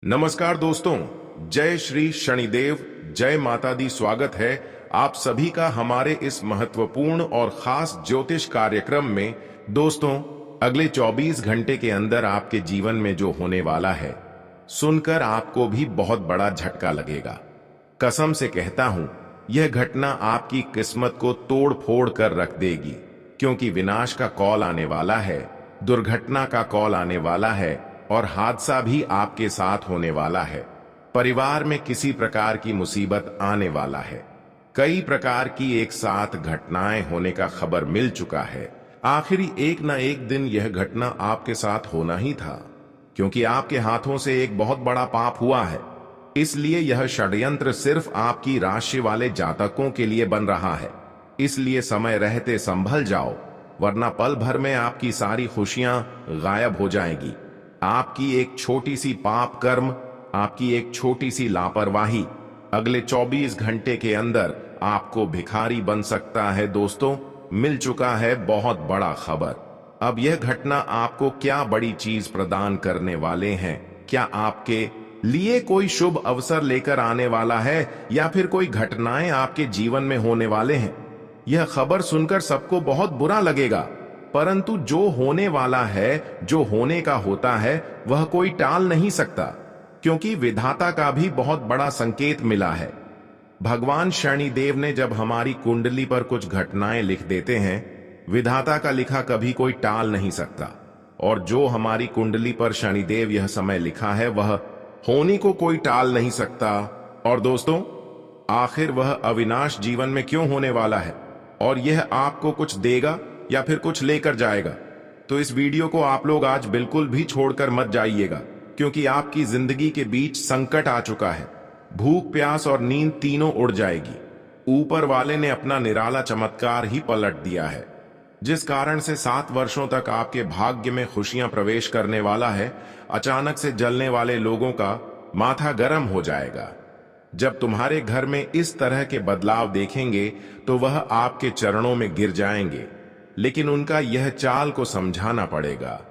नमस्कार दोस्तों, जय श्री शनिदेव, जय माता दी। स्वागत है आप सभी का हमारे इस महत्वपूर्ण और खास ज्योतिष कार्यक्रम में। दोस्तों, अगले 24 घंटे के अंदर आपके जीवन में जो होने वाला है, सुनकर आपको भी बहुत बड़ा झटका लगेगा। कसम से कहता हूं, यह घटना आपकी किस्मत को तोड़ फोड़ कर रख देगी, क्योंकि विनाश का कॉल आने वाला है, दुर्घटना का कॉल आने वाला है और हादसा भी आपके साथ होने वाला है। परिवार में किसी प्रकार की मुसीबत आने वाला है। कई प्रकार की एक साथ घटनाएं होने का खबर मिल चुका है। आखिरी एक न एक दिन यह घटना आपके साथ होना ही था, क्योंकि आपके हाथों से एक बहुत बड़ा पाप हुआ है। इसलिए यह षड्यंत्र सिर्फ आपकी राशि वाले जातकों के लिए बन रहा है। इसलिए समय रहते संभल जाओ, वरना पल भर में आपकी सारी खुशियां गायब हो जाएगी। आपकी एक छोटी सी पाप कर्म, आपकी एक छोटी सी लापरवाही अगले 24 घंटे के अंदर आपको भिखारी बन सकता है। दोस्तों, मिल चुका है बहुत बड़ा खबर। अब यह घटना आपको क्या बड़ी चीज प्रदान करने वाले हैं? क्या आपके लिए कोई शुभ अवसर लेकर आने वाला है, या फिर कोई घटनाएं आपके जीवन में होने वाले हैं? यह खबर सुनकर सबको बहुत बुरा लगेगा, परंतु जो होने वाला है, जो होने का होता है, वह कोई टाल नहीं सकता, क्योंकि विधाता का भी बहुत बड़ा संकेत मिला है। भगवान शनिदेव ने जब हमारी कुंडली पर कुछ घटनाएं लिख देते हैं, विधाता का लिखा कभी कोई टाल नहीं सकता। और जो हमारी कुंडली पर शनिदेव यह समय लिखा है, वह होने को कोई टाल नहीं सकता। और दोस्तों, आखिर वह अविनाश जीवन में क्यों होने वाला है, और यह आपको कुछ देगा या फिर कुछ लेकर जाएगा? तो इस वीडियो को आप लोग आज बिल्कुल भी छोड़कर मत जाइएगा, क्योंकि आपकी जिंदगी के बीच संकट आ चुका है। भूख, प्यास और नींद तीनों उड़ जाएगी। ऊपर वाले ने अपना निराला चमत्कार ही पलट दिया है, जिस कारण से 7 वर्षों तक आपके भाग्य में खुशियां प्रवेश करने वाला है। अचानक से जलने वाले लोगों का माथा गर्म हो जाएगा। जब तुम्हारे घर में इस तरह के बदलाव देखेंगे, तो वह आपके चरणों में गिर जाएंगे। लेकिन उनका यह चाल को समझाना पड़ेगा।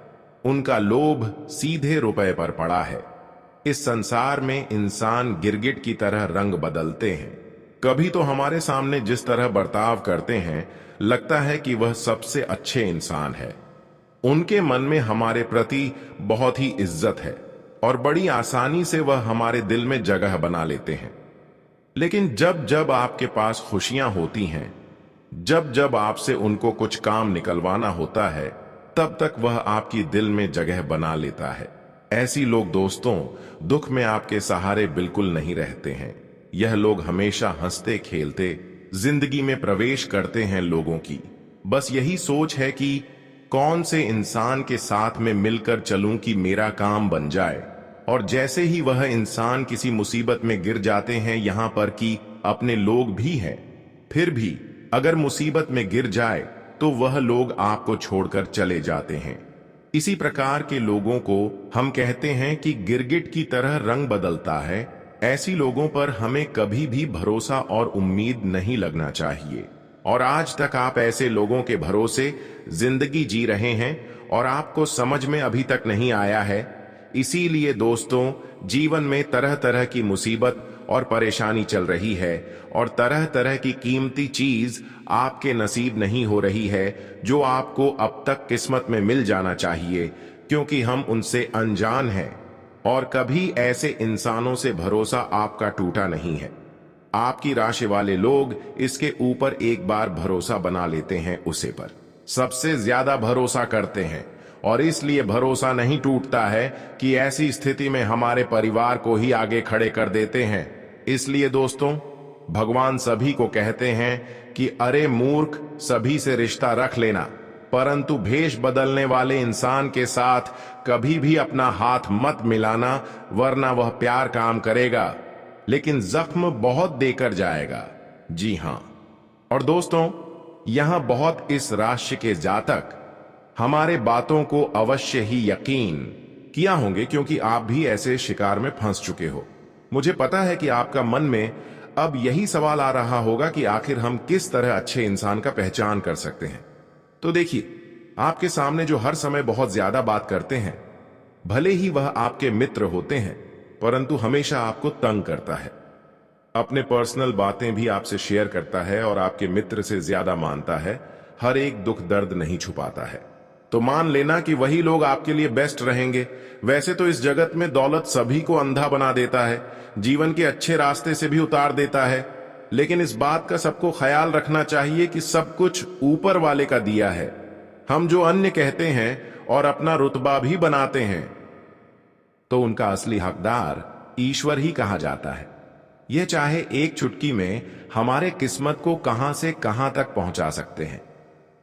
उनका लोभ सीधे रुपए पर पड़ा है। इस संसार में इंसान गिरगिट की तरह रंग बदलते हैं। कभी तो हमारे सामने जिस तरह बर्ताव करते हैं, लगता है कि वह सबसे अच्छे इंसान है। उनके मन में हमारे प्रति बहुत ही इज्जत है और बड़ी आसानी से वह हमारे दिल में जगह बना लेते हैं। लेकिन जब जब आपके पास खुशियां होती हैं, जब जब आपसे उनको कुछ काम निकलवाना होता है, तब तक वह आपकी दिल में जगह बना लेता है। ऐसी लोग दोस्तों, दुख में आपके सहारे बिल्कुल नहीं रहते हैं। यह लोग हमेशा हंसते खेलते जिंदगी में प्रवेश करते हैं लोगों की। बस यही सोच है कि कौन से इंसान के साथ में मिलकर चलूं कि मेरा काम बन जाए। और जैसे ही वह इंसान किसी मुसीबत में गिर जाते हैं, यहां पर कि अपने लोग भी हैं, फिर भी अगर मुसीबत में गिर जाए तो वह लोग आपको छोड़कर चले जाते हैं। इसी प्रकार के लोगों को हम कहते हैं कि गिरगिट की तरह रंग बदलता है। ऐसी लोगों पर हमें कभी भी भरोसा और उम्मीद नहीं लगना चाहिए। और आज तक आप ऐसे लोगों के भरोसे जिंदगी जी रहे हैं और आपको समझ में अभी तक नहीं आया है। इसीलिए दोस्तों, जीवन में तरह तरह की मुसीबत और परेशानी चल रही है, और तरह तरह की कीमती चीज आपके नसीब नहीं हो रही है, जो आपको अब तक किस्मत में मिल जाना चाहिए, क्योंकि हम उनसे अनजान हैं। और कभी ऐसे इंसानों से भरोसा आपका टूटा नहीं है। आपकी राशि वाले लोग इसके ऊपर एक बार भरोसा बना लेते हैं, उसे पर सबसे ज्यादा भरोसा करते हैं, और इसलिए भरोसा नहीं टूटता है कि ऐसी स्थिति में हमारे परिवार को ही आगे खड़े कर देते हैं। इसलिए दोस्तों, भगवान सभी को कहते हैं कि अरे मूर्ख, सभी से रिश्ता रख लेना, परंतु भेष बदलने वाले इंसान के साथ कभी भी अपना हाथ मत मिलाना, वरना वह प्यार काम करेगा लेकिन जख्म बहुत देकर जाएगा। जी हां। और दोस्तों, यहां बहुत इस राशि के जातक हमारे बातों को अवश्य ही यकीन किया होंगे, क्योंकि आप भी ऐसे शिकार में फंस चुके हो। मुझे पता है कि आपका मन में अब यही सवाल आ रहा होगा कि आखिर हम किस तरह अच्छे इंसान का पहचान कर सकते हैं। तो देखिए, आपके सामने जो हर समय बहुत ज्यादा बात करते हैं, भले ही वह आपके मित्र होते हैं, परंतु हमेशा आपको तंग करता है। अपने पर्सनल बातें भी आपसे शेयर करता है और आपके मित्र से ज्यादा मानता है। हर एक दुख दर्द नहीं छुपाता है। तो मान लेना कि वही लोग आपके लिए बेस्ट रहेंगे। वैसे तो इस जगत में दौलत सभी को अंधा बना देता है, जीवन के अच्छे रास्ते से भी उतार देता है, लेकिन इस बात का सबको ख्याल रखना चाहिए कि सब कुछ ऊपर वाले का दिया है। हम जो अन्य कहते हैं और अपना रुतबा भी बनाते हैं, तो उनका असली हकदार ईश्वर ही कहा जाता है। यह चाहे एक चुटकी में हमारे किस्मत को कहां से कहां तक पहुंचा सकते हैं,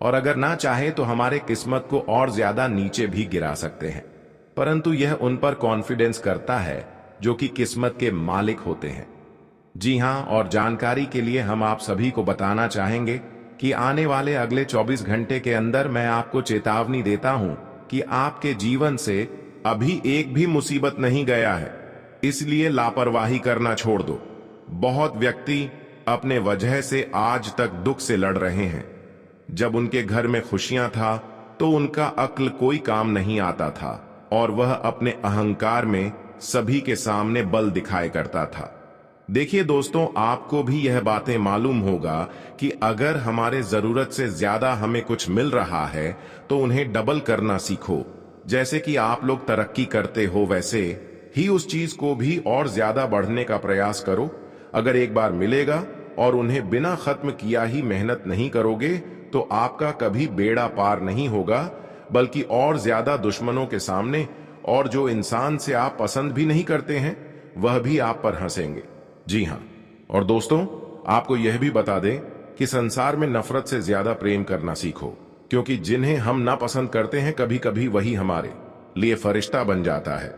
और अगर ना चाहे तो हमारे किस्मत को और ज्यादा नीचे भी गिरा सकते हैं। परंतु यह उन पर कॉन्फिडेंस करता है जो कि किस्मत के मालिक होते हैं। जी हां, और जानकारी के लिए हम आप सभी को बताना चाहेंगे कि आने वाले अगले 24 घंटे के अंदर मैं आपको चेतावनी देता हूं कि आपके जीवन से अभी एक भी मुसीबत नहीं गया है, इसलिए लापरवाही करना छोड़ दो। बहुत व्यक्ति अपने वजह से आज तक दुख से लड़ रहे हैं। जब उनके घर में खुशियां था तो उनका अक्ल कोई काम नहीं आता था और वह अपने अहंकार में सभी के सामने बल दिखाया करता था। देखिए दोस्तों, आपको भी यह बातें मालूम होगा कि अगर हमारे जरूरत से ज्यादा हमें कुछ मिल रहा है तो उन्हें डबल करना सीखो। जैसे कि आप लोग तरक्की करते हो, वैसे ही उस चीज को भी और ज्यादा बढ़ने का प्रयास करो। अगर एक बार मिलेगा और उन्हें बिना खत्म किया ही मेहनत नहीं करोगे तो आपका कभी बेड़ा पार नहीं होगा, बल्कि और ज्यादा दुश्मनों के सामने, और जो इंसान से आप पसंद भी नहीं करते हैं वह भी आप पर हंसेंगे। जी हां, और दोस्तों, आपको यह भी बता दें कि संसार में नफरत से ज्यादा प्रेम करना सीखो, क्योंकि जिन्हें हम ना पसंद करते हैं कभी कभी वही हमारे लिए फरिश्ता बन जाता है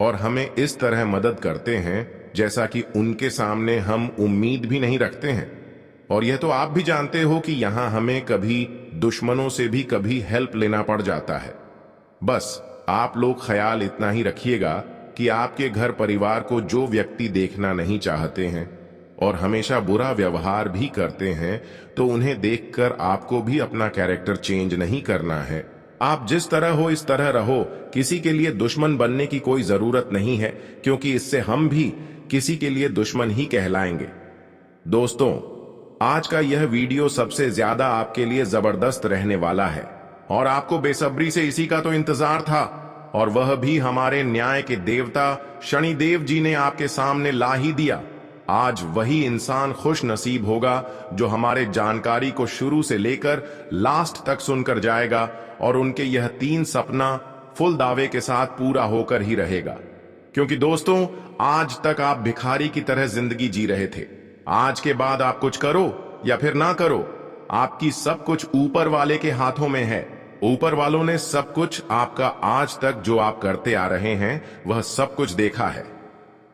और हमें इस तरह मदद करते हैं जैसा कि उनके सामने हम उम्मीद भी नहीं रखते हैं। और यह तो आप भी जानते हो कि यहां हमें कभी दुश्मनों से भी कभी हेल्प लेना पड़ जाता है। बस आप लोग ख्याल इतना ही रखिएगा कि आपके घर परिवार को जो व्यक्ति देखना नहीं चाहते हैं और हमेशा बुरा व्यवहार भी करते हैं, तो उन्हें देखकर आपको भी अपना कैरेक्टर चेंज नहीं करना है। आप जिस तरह हो इस तरह रहो। किसी के लिए दुश्मन बनने की कोई जरूरत नहीं है, क्योंकि इससे हम भी किसी के लिए दुश्मन ही कहलाएंगे। दोस्तों, आज का यह वीडियो सबसे ज्यादा आपके लिए जबरदस्त रहने वाला है और आपको बेसब्री से इसी का तो इंतजार था, और वह भी हमारे न्याय के देवता शनिदेव जी ने आपके सामने ला ही दिया। आज वही इंसान खुश नसीब होगा जो हमारे जानकारी को शुरू से लेकर लास्ट तक सुनकर जाएगा और उनके यह 3 सपना फुल दावे के साथ पूरा होकर ही रहेगा। क्योंकि दोस्तों, आज तक आप भिखारी की तरह जिंदगी जी रहे थे। आज के बाद आप कुछ करो या फिर ना करो, आपकी सब कुछ ऊपर वाले के हाथों में है। ऊपर वालों ने सब कुछ आपका आज तक जो आप करते आ रहे हैं वह सब कुछ देखा है।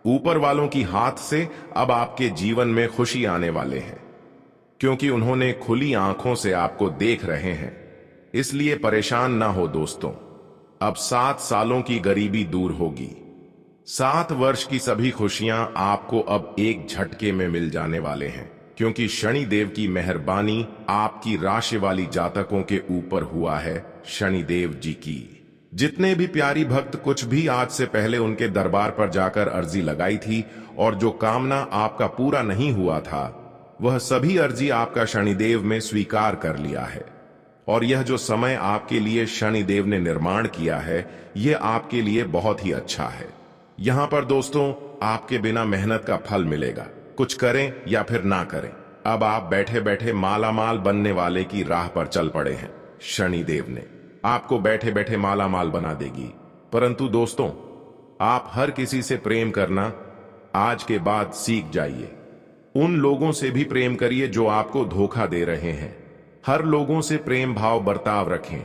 ऊपर वालों की हाथ से अब आपके जीवन में खुशी आने वाले हैं, क्योंकि उन्होंने खुली आंखों से आपको देख रहे हैं। इसलिए परेशान ना हो दोस्तों, अब 7 सालों की गरीबी दूर होगी। 7 वर्ष की सभी खुशियां आपको अब एक झटके में मिल जाने वाले हैं, क्योंकि शनिदेव की मेहरबानी आपकी राशि वाली जातकों के ऊपर हुआ है। शनिदेव जी की जितने भी प्यारी भक्त कुछ भी आज से पहले उनके दरबार पर जाकर अर्जी लगाई थी और जो कामना आपका पूरा नहीं हुआ था, वह सभी अर्जी आपका शनिदेव में स्वीकार कर लिया है। और यह जो समय आपके लिए शनिदेव ने निर्माण किया है, यह आपके लिए बहुत ही अच्छा है। यहां पर दोस्तों, आपके बिना मेहनत का फल मिलेगा। कुछ करें या फिर ना करें, अब आप बैठे बैठे मालामाल बनने वाले की राह पर चल पड़े हैं। शनिदेव ने आपको बैठे बैठे मालामाल बना देगी। परंतु दोस्तों, आप हर किसी से प्रेम करना आज के बाद सीख जाइए। उन लोगों से भी प्रेम करिए जो आपको धोखा दे रहे हैं। हर लोगों से प्रेम भाव बर्ताव रखें,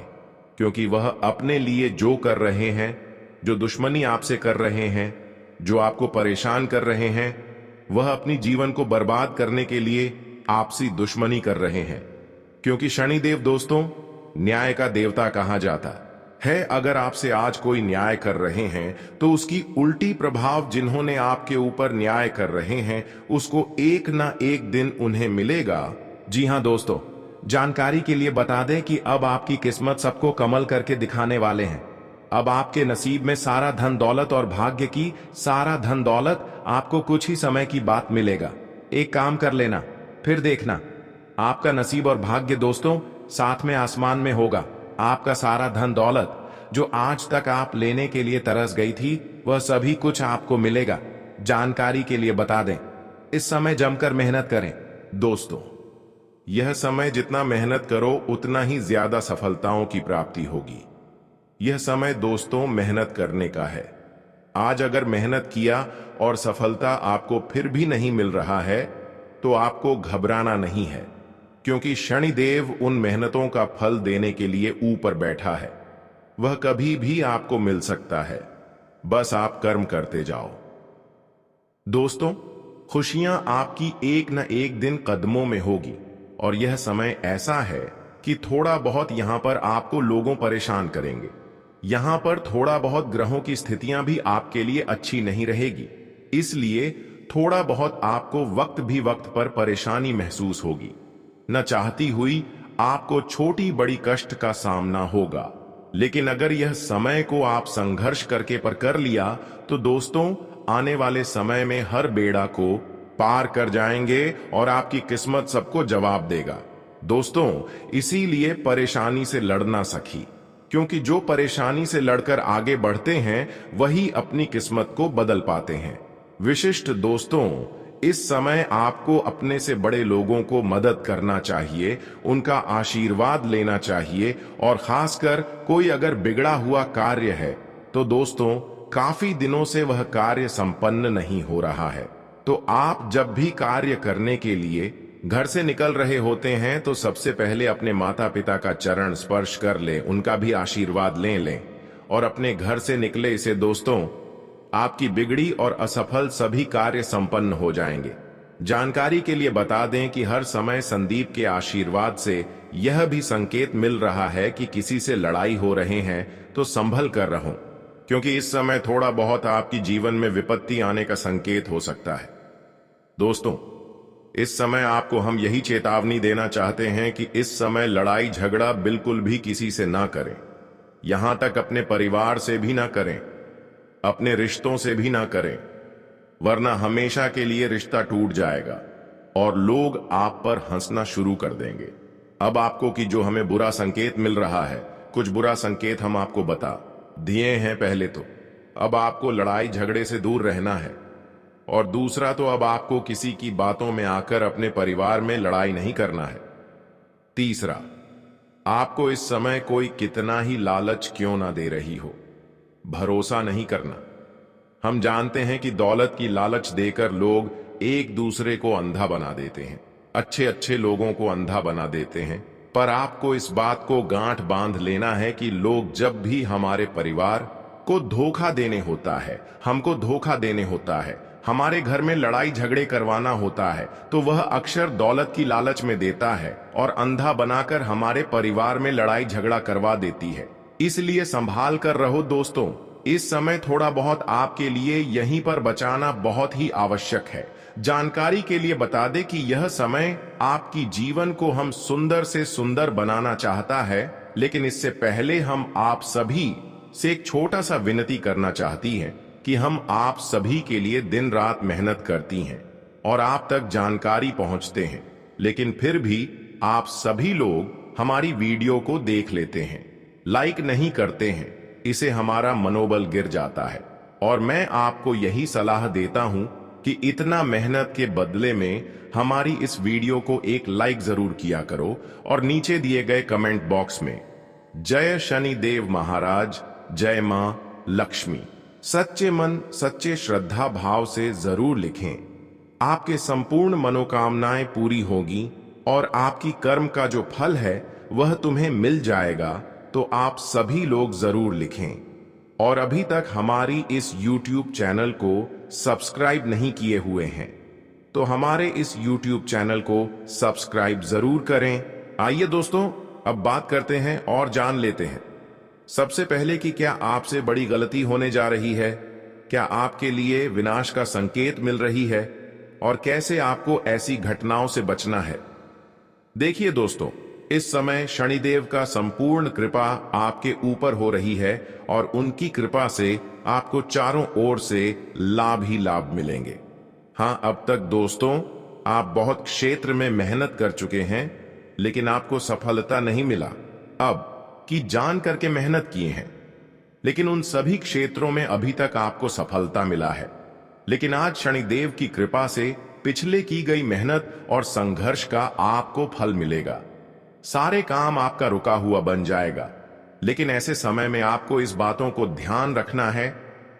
क्योंकि वह अपने लिए जो कर रहे हैं, जो दुश्मनी आपसे कर रहे हैं, जो आपको परेशान कर रहे हैं, वह अपनी जीवन को बर्बाद करने के लिए आपसी दुश्मनी कर रहे हैं। क्योंकि शनिदेव दोस्तों न्याय का देवता कहा जाता है। अगर आपसे आज कोई न्याय कर रहे हैं तो उसकी उल्टी प्रभाव जिन्होंने आपके ऊपर न्याय कर रहे हैं उसको एक ना एक दिन उन्हें मिलेगा। जी हां दोस्तों, जानकारी के लिए बता दें कि अब आपकी किस्मत सबको कमल करके दिखाने वाले हैं। अब आपके नसीब में सारा धन दौलत और भाग्य की सारा धन दौलत आपको कुछ ही समय की बात मिलेगा। एक काम कर लेना, फिर देखना आपका नसीब और भाग्य दोस्तों साथ में आसमान में होगा। आपका सारा धन दौलत जो आज तक आप लेने के लिए तरस गई थी, वह सभी कुछ आपको मिलेगा। जानकारी के लिए बता दें, इस समय जमकर मेहनत करें दोस्तों। यह समय जितना मेहनत करो उतना ही ज्यादा सफलताओं की प्राप्ति होगी। यह समय दोस्तों मेहनत करने का है। आज अगर मेहनत किया और सफलता आपको फिर भी नहीं मिल रहा है तो आपको घबराना नहीं है, क्योंकि शनिदेव उन मेहनतों का फल देने के लिए ऊपर बैठा है। वह कभी भी आपको मिल सकता है, बस आप कर्म करते जाओ। दोस्तों, खुशियां आपकी एक न एक दिन कदमों में होगी और यह समय ऐसा है कि थोड़ा बहुत यहां पर आपको लोगों परेशान करेंगे। यहां पर थोड़ा बहुत ग्रहों की स्थितियां भी आपके लिए अच्छी नहीं रहेगी, इसलिए थोड़ा बहुत आपको वक्त पर परेशानी महसूस होगी। न चाहती हुई आपको छोटी बड़ी कष्ट का सामना होगा, लेकिन अगर यह समय को आप संघर्ष करके पर कर लिया तो दोस्तों आने वाले समय में हर बेड़ा को पार कर जाएंगे और आपकी किस्मत सबको जवाब देगा। दोस्तों, इसीलिए परेशानी से लड़ना सखी, क्योंकि जो परेशानी से लड़कर आगे बढ़ते हैं वही अपनी किस्मत को बदल पाते हैं। विशिष्ट दोस्तों, इस समय आपको अपने से बड़े लोगों को मदद करना चाहिए, उनका आशीर्वाद लेना चाहिए, और खासकर कोई अगर बिगड़ा हुआ कार्य है तो दोस्तों काफी दिनों से वह कार्य संपन्न नहीं हो रहा है, तो आप जब भी कार्य करने के लिए घर से निकल रहे होते हैं तो सबसे पहले अपने माता पिता का चरण स्पर्श कर लें, उनका भी आशीर्वाद लें और अपने घर से निकले इसे दोस्तों आपकी बिगड़ी और असफल सभी कार्य संपन्न हो जाएंगे। जानकारी के लिए बता दें कि हर समय संदीप के आशीर्वाद से यह भी संकेत मिल रहा है कि किसी से लड़ाई हो रहे हैं तो संभल कर रहो, क्योंकि इस समय थोड़ा बहुत आपकी जीवन में विपत्ति आने का संकेत हो सकता है। दोस्तों, इस समय आपको हम यही चेतावनी देना चाहते हैं कि इस समय लड़ाई झगड़ा बिल्कुल भी किसी से ना करें, यहां तक अपने परिवार से भी ना करें, अपने रिश्तों से भी ना करें, वरना हमेशा के लिए रिश्ता टूट जाएगा और लोग आप पर हंसना शुरू कर देंगे। अब आपको कि जो हमें बुरा संकेत मिल रहा है, कुछ बुरा संकेत हम आपको बता दिए हैं। पहले तो अब आपको लड़ाई झगड़े से दूर रहना है, और दूसरा तो अब आपको किसी की बातों में आकर अपने परिवार में लड़ाई नहीं करना है। तीसरा, आपको इस समय कोई कितना ही लालच क्यों ना दे रही हो, भरोसा नहीं करना। हम जानते हैं कि दौलत की लालच देकर लोग एक दूसरे को अंधा बना देते हैं, अच्छे अच्छे लोगों को अंधा बना देते हैं, पर आपको इस बात को गांठ बांध लेना है कि लोग जब भी हमारे परिवार को धोखा देने होता है, हमको धोखा देने होता है, हमारे घर में लड़ाई झगड़े करवाना होता है, तो वह अक्सर दौलत की लालच में देता है और अंधा बनाकर हमारे परिवार में लड़ाई झगड़ा करवा देती है। इसलिए संभाल कर रहो दोस्तों। इस समय थोड़ा बहुत आपके लिए यहीं पर बचाना बहुत ही आवश्यक है। जानकारी के लिए बता दें कि यह समय आपकी जीवन को हम सुंदर से सुंदर बनाना चाहता है, लेकिन इससे पहले हम आप सभी से एक छोटा सा विनती करना चाहती हैं कि हम आप सभी के लिए दिन रात मेहनत करती हैं और आप तक जानकारी पहुंचते हैं, लेकिन फिर भी आप सभी लोग हमारी वीडियो को देख लेते हैं, लाइक नहीं करते हैं। इसे हमारा मनोबल गिर जाता है और मैं आपको यही सलाह देता हूं कि इतना मेहनत के बदले में हमारी इस वीडियो को एक लाइक जरूर किया करो और नीचे दिए गए कमेंट बॉक्स में जय शनिदेव महाराज, जय मां लक्ष्मी सच्चे मन सच्चे श्रद्धा भाव से जरूर लिखें। आपके संपूर्ण मनोकामनाएं पूरी होगी और आपकी कर्म का जो फल है वह तुम्हें मिल जाएगा, तो आप सभी लोग जरूर लिखें। और अभी तक हमारी इस YouTube चैनल को सब्सक्राइब नहीं किए हुए हैं तो हमारे इस YouTube चैनल को सब्सक्राइब जरूर करें। आइए दोस्तों, अब बात करते हैं और जान लेते हैं सबसे पहले कि क्या आपसे बड़ी गलती होने जा रही है, क्या आपके लिए विनाश का संकेत मिल रही है और कैसे आपको ऐसी घटनाओं से बचना है। देखिए दोस्तों, इस समय शनिदेव का संपूर्ण कृपा आपके ऊपर हो रही है और उनकी कृपा से आपको चारों ओर से लाभ ही लाभ मिलेंगे। हाँ, अब तक दोस्तों आप बहुत क्षेत्र में मेहनत कर चुके हैं, लेकिन आपको सफलता नहीं मिला। अब की जान करके मेहनत किए हैं, लेकिन उन सभी क्षेत्रों में अभी तक आपको सफलता मिला है। लेकिन आज शनिदेव की कृपा से पिछले की गई मेहनत और संघर्ष का आपको फल मिलेगा। सारे काम आपका रुका हुआ बन जाएगा। लेकिन ऐसे समय में आपको इस बातों को ध्यान रखना है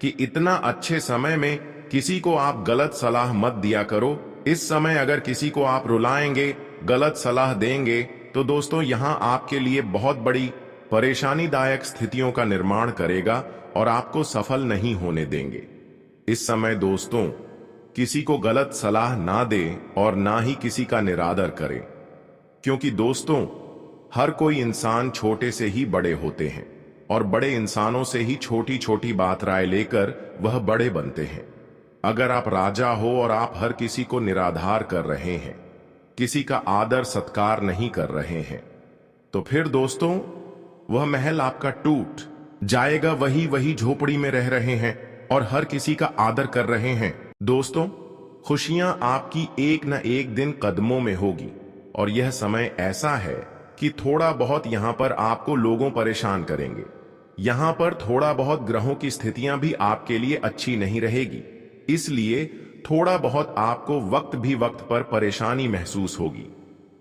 कि इतना अच्छे समय में किसी को आप गलत सलाह मत दिया करो। इस समय अगर किसी को आप रुलाएंगे, गलत सलाह देंगे, तो दोस्तों यहां आपके लिए बहुत बड़ी परेशानीदायक स्थितियों का निर्माण करेगा और आपको सफल नहीं होने देंगे। इस समय दोस्तों किसी को गलत सलाह ना दें और ना ही किसी का निरादर करें, क्योंकि दोस्तों हर कोई इंसान छोटे से ही बड़े होते हैं और बड़े इंसानों से ही छोटी छोटी बात राय लेकर वह बड़े बनते हैं। अगर आप राजा हो और आप हर किसी को निराधार कर रहे हैं, किसी का आदर सत्कार नहीं कर रहे हैं, तो फिर दोस्तों वह महल आपका टूट जाएगा। वही झोपड़ी में रह रहे हैं और हर किसी का आदर कर रहे हैं। दोस्तों खुशियां आपकी एक न एक दिन कदमों में होगी और यह समय ऐसा है कि थोड़ा बहुत यहां पर आपको लोगों परेशान करेंगे। यहां पर थोड़ा बहुत ग्रहों की स्थितियां भी आपके लिए अच्छी नहीं रहेगी, इसलिए थोड़ा बहुत आपको वक्त पर परेशानी महसूस होगी।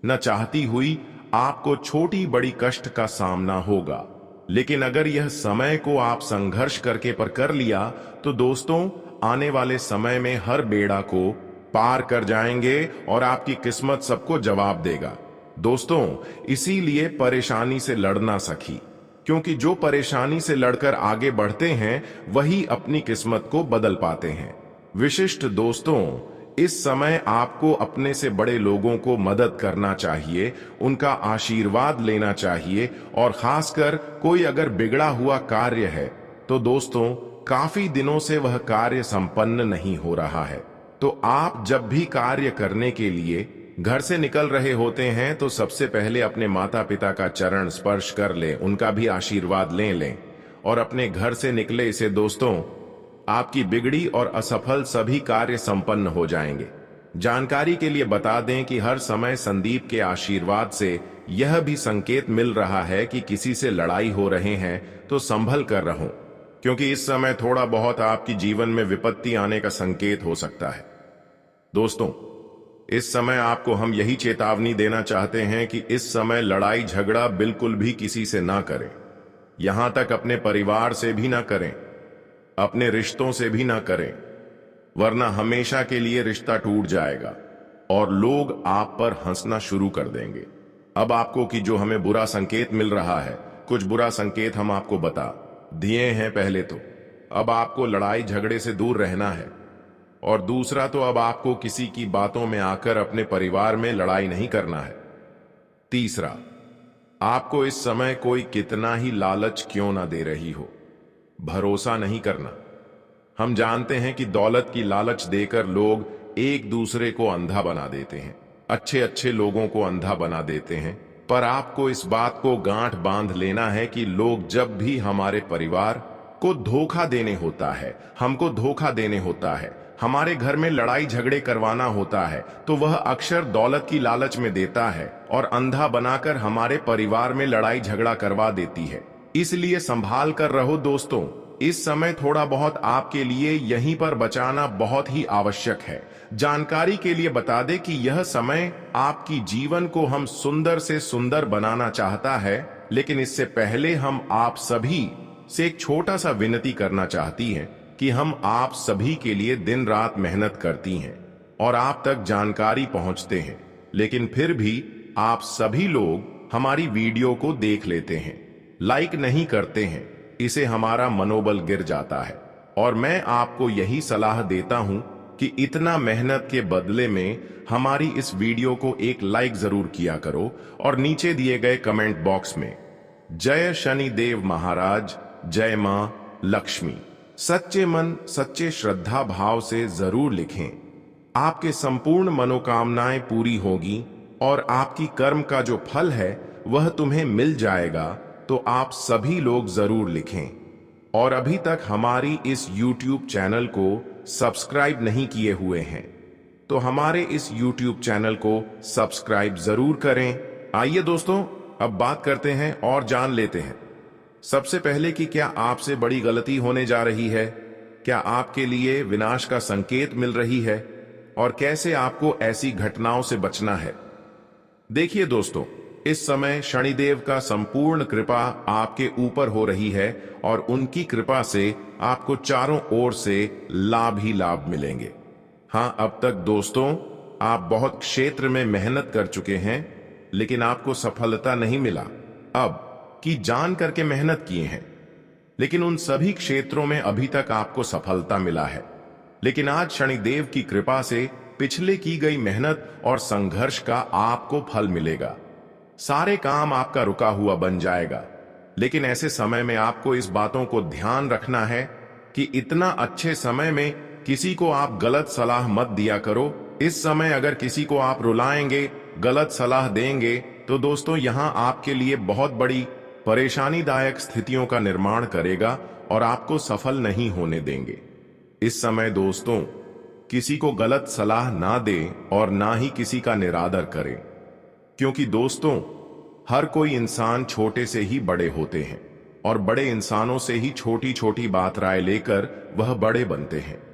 न चाहती हुई आपको छोटी बड़ी कष्ट का सामना होगा। लेकिन अगर यह समय को आप संघर्ष करके पर कर लिया, तो दोस्तों आने वाले समय में हर बेड़ा को पार कर जाएंगे और आपकी किस्मत सबको जवाब देगा। दोस्तों इसीलिए परेशानी से लड़ना सखी, क्योंकि जो परेशानी से लड़कर आगे बढ़ते हैं वही अपनी किस्मत को बदल पाते हैं। विशिष्ट दोस्तों इस समय आपको अपने से बड़े लोगों को मदद करना चाहिए, उनका आशीर्वाद लेना चाहिए, और खासकर कोई अगर बिगड़ा हुआ कार्य है तो दोस्तों काफी दिनों से वह कार्य संपन्न नहीं हो रहा है, तो आप जब भी कार्य करने के लिए घर से निकल रहे होते हैं तो सबसे पहले अपने माता पिता का चरण स्पर्श कर लें, उनका भी आशीर्वाद लें और अपने घर से निकले से दोस्तों आपकी बिगड़ी और असफल सभी कार्य संपन्न हो जाएंगे। जानकारी के लिए बता दें कि हर समय संदीप के आशीर्वाद से यह भी संकेत मिल रहा है कि किसी से लड़ाई हो रहे हैं तो संभल कर रहो, क्योंकि इस समय थोड़ा बहुत आपकी जीवन में विपत्ति आने का संकेत हो सकता है। दोस्तों इस समय आपको हम यही चेतावनी देना चाहते हैं कि इस समय लड़ाई झगड़ा बिल्कुल भी किसी से ना करें, यहां तक अपने परिवार से भी ना करें, अपने रिश्तों से भी ना करें, वरना हमेशा के लिए रिश्ता टूट जाएगा और लोग आप पर हंसना शुरू कर देंगे। अब आपको कि जो हमें बुरा संकेत मिल रहा है, कुछ बुरा संकेत हम आपको बता दिए हैं। पहले तो अब आपको लड़ाई झगड़े से दूर रहना है, और दूसरा तो अब आपको किसी की बातों में आकर अपने परिवार में लड़ाई नहीं करना है। तीसरा, आपको इस समय कोई कितना ही लालच क्यों ना दे रही हो, भरोसा नहीं करना। हम जानते हैं कि दौलत की लालच देकर लोग एक दूसरे को अंधा बना देते हैं, अच्छे अच्छे लोगों को अंधा बना देते हैं, पर आपको इस बात को गांठ बांध लेना है कि लोग जब भी हमारे परिवार को धोखा देने होता है, हमको धोखा देने होता है, हमारे घर में लड़ाई झगड़े करवाना होता है, तो वह अक्सर दौलत की लालच में देता है और अंधा बनाकर हमारे परिवार में लड़ाई झगड़ा करवा देती है। इसलिए संभाल कर रहो दोस्तों। इस समय थोड़ा बहुत आपके लिए यहीं पर बचाना बहुत ही आवश्यक है। जानकारी के लिए बता दें कि यह समय आपकी जीवन को हम सुंदर से सुंदर बनाना चाहता है, लेकिन इससे पहले हम आप सभी से एक छोटा सा विनती करना चाहती हैं कि हम आप सभी के लिए दिन रात मेहनत करती हैं और आप तक जानकारी पहुंचते हैं, लेकिन फिर भी आप सभी लोग हमारी वीडियो को देख लेते हैं, लाइक नहीं करते हैं। इसे हमारा मनोबल गिर जाता है और मैं आपको यही सलाह देता हूं कि इतना मेहनत के बदले में हमारी इस वीडियो को एक लाइक जरूर किया करो और नीचे दिए गए कमेंट बॉक्स में जय शनिदेव महाराज, जय मां लक्ष्मी सच्चे मन सच्चे श्रद्धा भाव से जरूर लिखें। आपके संपूर्ण मनोकामनाएं पूरी होगी और आपकी कर्म का जो फल है वह तुम्हें मिल जाएगा, तो आप सभी लोग जरूर लिखें। और अभी तक हमारी इस YouTube चैनल को सब्सक्राइब नहीं किए हुए हैं तो हमारे इस YouTube चैनल को सब्सक्राइब जरूर करें। आइए दोस्तों, अब बात करते हैं और जान लेते हैं सबसे पहले कि क्या आपसे बड़ी गलती होने जा रही है, क्या आपके लिए विनाश का संकेत मिल रही है और कैसे आपको ऐसी घटनाओं से बचना है। देखिए दोस्तों, इस समय शनिदेव का संपूर्ण कृपा आपके ऊपर हो रही है और उनकी कृपा से आपको चारों ओर से लाभ ही लाभ मिलेंगे। हाँ, अब तक दोस्तों आप बहुत क्षेत्र में मेहनत कर चुके हैं लेकिन आपको सफलता नहीं मिला। अब की जान करके मेहनत किए हैं लेकिन उन सभी क्षेत्रों में अभी तक आपको सफलता मिला है। लेकिन आज शनिदेव की कृपा से पिछले की गई मेहनत और संघर्ष का आपको फल मिलेगा। सारे काम आपका रुका हुआ बन जाएगा। लेकिन ऐसे समय में आपको इस बातों को ध्यान रखना है कि इतना अच्छे समय में किसी को आप गलत सलाह मत दिया करो। इस समय अगर किसी को आप रुलाएंगे, गलत सलाह देंगे तो दोस्तों यहां आपके लिए बहुत बड़ी परेशानीदायक स्थितियों का निर्माण करेगा और आपको सफल नहीं होने देंगे। इस समय दोस्तों किसी को गलत सलाह ना दें और ना ही किसी का निरादर करें, क्योंकि दोस्तों हर कोई इंसान छोटे से ही बड़े होते हैं और बड़े इंसानों से ही छोटी छोटी बात राय लेकर वह बड़े बनते हैं।